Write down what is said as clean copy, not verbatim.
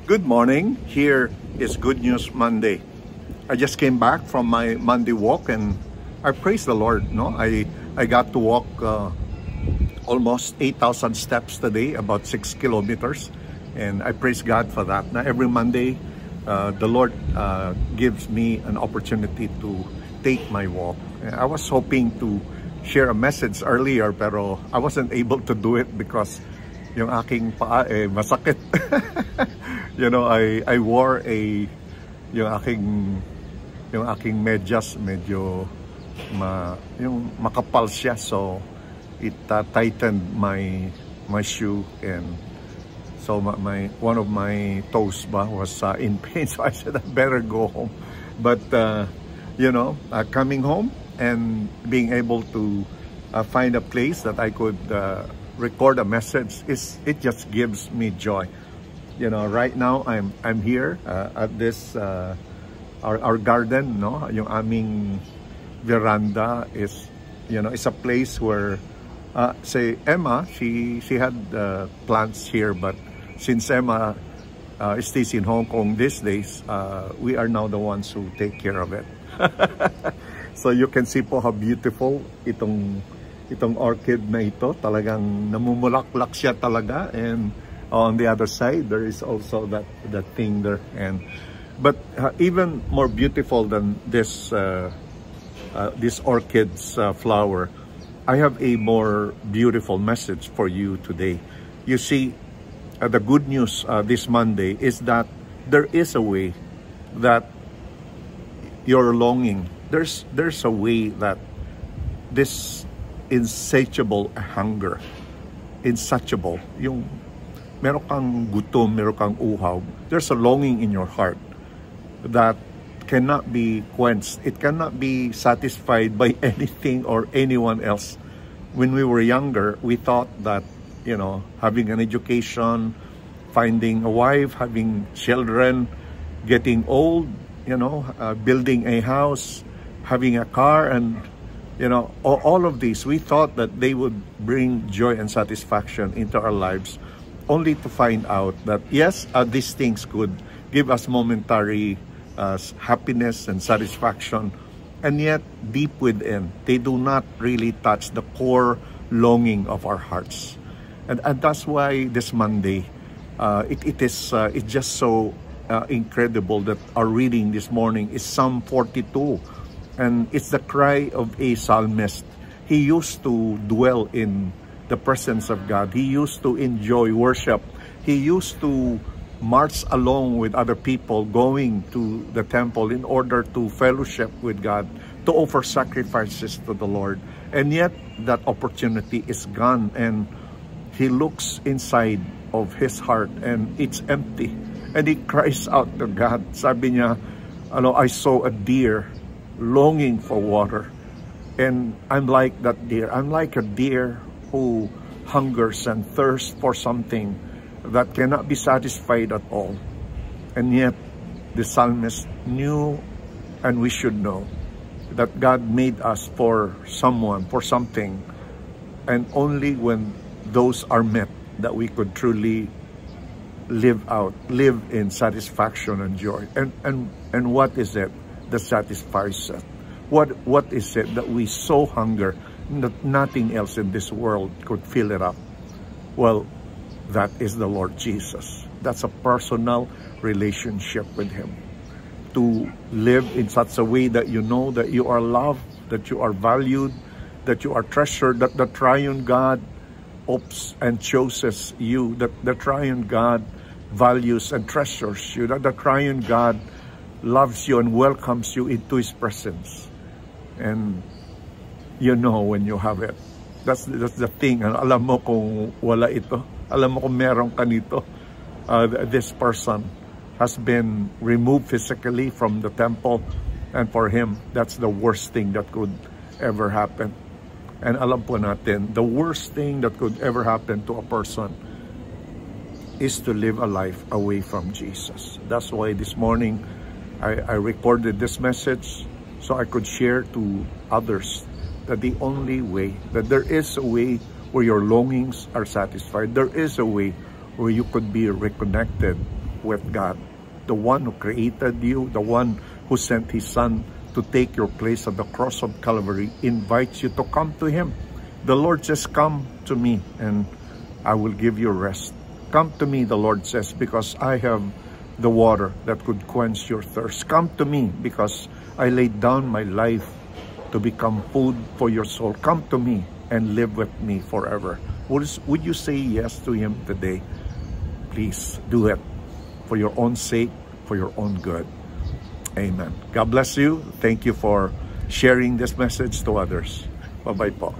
Good morning. Here is Good News Monday. I just came back from my Monday walk and I praise the Lord. I got to walk almost 8,000 steps today, about 6 kilometers, and I praise God for that. Now every Monday, the Lord gives me an opportunity to take my walk. I was hoping to share a message earlier, pero I wasn't able to do it because yung aking paa masakit. I wore yung aking medyas medyo yung makapal siya, so it tightened my shoe, and so one of my toes was in pain, so I said I better go home. But coming home and being able to find a place that I could record a message, it just gives me joy. Right now I'm here at this our garden, yung aming veranda is it's a place where say Emma, she had plants here, but since Emma stays in Hong Kong these days, we are now the ones who take care of it. So you can see po how beautiful itong orchid na ito. Talagang namumulaklak siya talaga, and on the other side there is also that thing there. But even more beautiful than this orchid's flower, I have a more beautiful message for you today. You see, the good news this Monday is that there is a way that you're longing. There's a way that this insatiable hunger, insatiable, yung meron kang gutom, meron kang uhaw, there's a longing in your heart that cannot be quenched. It cannot be satisfied by anything or anyone else. When we were younger, we thought that, having an education, finding a wife, having children, getting old, building a house, having a car, and all of these, we thought that they would bring joy and satisfaction into our lives, only to find out that yes, these things could give us momentary happiness and satisfaction, and yet deep within they do not really touch the core longing of our hearts. And that's why this Monday it's just so incredible that our reading this morning is Psalm 42, and it's the cry of a psalmist. He used to dwell in the presence of God. He used to enjoy worship. He used to march along with other people going to the temple in order to fellowship with God, to offer sacrifices to the Lord. And yet that opportunity is gone, and he looks inside of his heart and it's empty, and he cries out to God. Sabi niya, I saw a deer longing for water, and I'm like that deer. I'm like a deer who hungers and thirsts for something that cannot be satisfied at all. And yet the psalmist knew, and we should know, that God made us for someone, for something, and only when those are met that we could truly live in satisfaction and joy. And what is it that satisfies us? What is it that we so hunger that nothing else in this world could fill it up? Well, that is the Lord Jesus. That's a personal relationship with Him. To live in such a way that you know that you are loved, that you are valued, that you are treasured, that the triune God opts and chooses you, that the triune God values and treasures you, that the triune God loves you and welcomes you into His presence. And when you have it. That's the thing. Alam mo kung wala ito. Alam mo kung meron ka nito. This person has been removed physically from the temple, and for him, that's the worst thing that could ever happen. And alam po natin, the worst thing that could ever happen to a person is to live a life away from Jesus. That's why this morning, I recorded this message so I could share to others that the only way, that there is a way where your longings are satisfied. There is a way where you could be reconnected with God. The one who created you, the one who sent His Son to take your place at the cross of Calvary, invites you to come to Him. The Lord says, come to me and I will give you rest. Come to me, the Lord says, because I have the water that could quench your thirst. Come to me because I laid down my life to become food for your soul. Come to me and live with me forever. Would you say yes to Him today? Please do it for your own sake, for your own good. Amen. God bless you. Thank you for sharing this message to others. Bye-bye po.